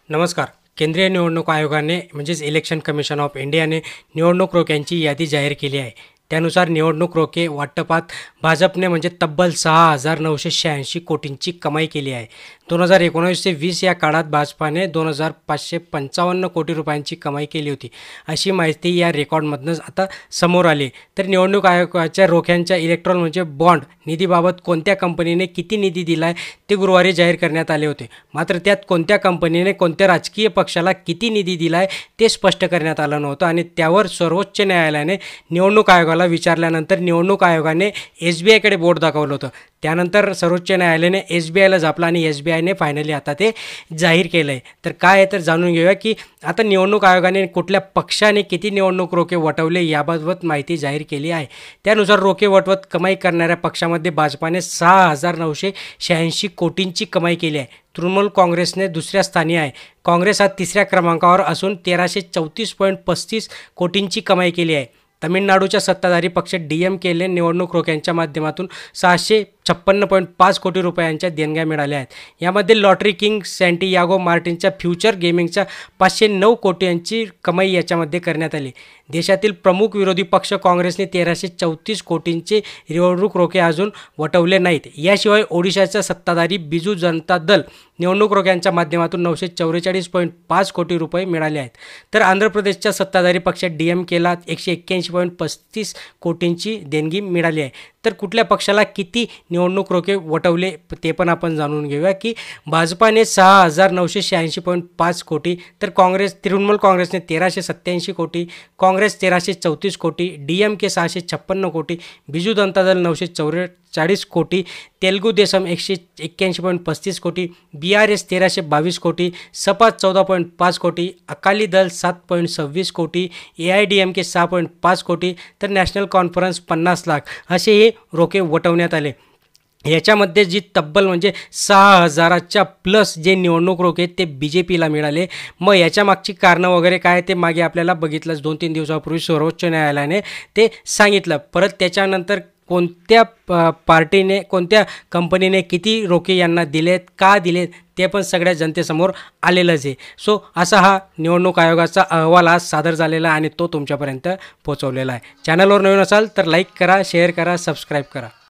नमस्कार. केंद्रीय निवडणूक आयोगाने म्हणजेच इलेक्शन कमिशन ऑफ इंडियाने निवडणूक रोख्यांची यादी जाहीर केली आहे. त्यानुसार निवडणूक रोखे वाटपात भाजपने म्हणजे तब्बल 6,986 कोटींची कमाई केली आहे. 2019 ते 20 या काळात भाजपाने 2,555 कोटी रुपयांची कमाई केली होती, अशी माहिती या रेकॉर्डमधूनच आता समोर आली. तर निवडणूक आयोगाच्या रोख्यांच्या इलेक्ट्रॉन म्हणजे बॉन्ड निधीबाबत कोणत्या कंपनीने किती निधी दिला आहे ते गुरुवारी जाहीर करण्यात आले होते. मात्र त्यात कोणत्या कंपनीने कोणत्या राजकीय पक्षाला किती निधी दिला आहे ते स्पष्ट करण्यात आलं नव्हतं आणि त्यावर सर्वोच्च न्यायालयाने निवडणूक आयोगाला विचारल्यानंतर निवडणूक आयोगाने SBIकडे बोट दाखवलं होतं. त्यानंतर सर्वोच्च न्यायालयाने SBIला झापलं आणि SBIने फायनली आता ते जाहीर केलं आहे. तर काय आहे तर जाणून घेऊया की आता निवडणूक आयोगाने कुठल्या पक्षाने किती निवडणूक रोखे वटवले याबाबत माहिती जाहीर केली आहे. त्यानुसार रोखे वटवत कमाई करणाऱ्या पक्षामध्ये भाजपाने 6,986 कोटींची कमाई केली आहे. तृणमूल काँग्रेसने दुसऱ्या स्थानी आहे. काँग्रेस हा तिसऱ्या क्रमांकावर असून 1,334.35 कोटींची कमाई केली आहे. तमिळनाडूच्या सत्ताधारी पक्ष DMKने निवडणूक रोख्यांच्या माध्यमातून 656.5 कोटी रुपयांच्या देणग्या मिळाल्या आहेत. यामध्ये लॉटरी किंग सॅन्टियागो मार्टिनच्या फ्युचर गेमिंगच्या 509 कोटींची कमाई याच्यामध्ये करण्यात आली. देशातील प्रमुख विरोधी पक्ष काँग्रेसने 1,334 कोटींचे निवडणूक रोखे अजून वटवले नाहीत. याशिवाय ओडिशाचा सत्ताधारी बिजू जनता दल निवडणूक रोख्यांच्या माध्यमातून 944.5 कोटी रुपये मिळाले आहेत. तर आंध्र प्रदेशच्या सत्ताधारी पक्ष DMKला 181.35 कोटींची देणगी मिळाली आहे. तर कुठल्या पक्षाला किती निवडणूक रोखे वटवले ते पण आपण जाणून घेऊया की भाजपाने 6,986.5 कोटी, तर तृणमूल काँग्रेसने 1,387 कोटी, काँग्रेस 1,334 कोटी, DMK 656 कोटी, बिजू जनता दल 944 कोटी, तेलुगू देशम 181.35 कोटी, BRS 1,322 कोटी, सपा 14.5 कोटी, अकाली दल 7.26 कोटी, AIDMK 6.5 कोटी, तर नॅशनल कॉन्फरन्स 50 लाख असे हे रोखे वटवण्यात आले. याच्यामध्ये जी तब्बल म्हणजे 6,000च्या प्लस जे निवडणूक रोखे ते BJPला मिळाले. मग याच्या मागची कारणं वगैरे काय ते मागे आपल्याला बघितलंच 2-3 दिवसापूर्वी सर्वोच्च न्यायालयाने ते सांगितलं. परत त्याच्यानंतर कोणत्या पार्टीने कोणत्या कंपनीने किती रोखे यांना दिलेत, का दिलेत ते पण सगळ्या जनतेसमोर आलेलंच आहे. सो असा हा निवडणूक आयोगाचा अहवाल आज सादर झालेला आणि तो तुमच्यापर्यंत पोहोचवलेला आहे. चॅनलवर नवीन असाल तर लाईक करा, शेअर करा, सबस्क्राईब करा.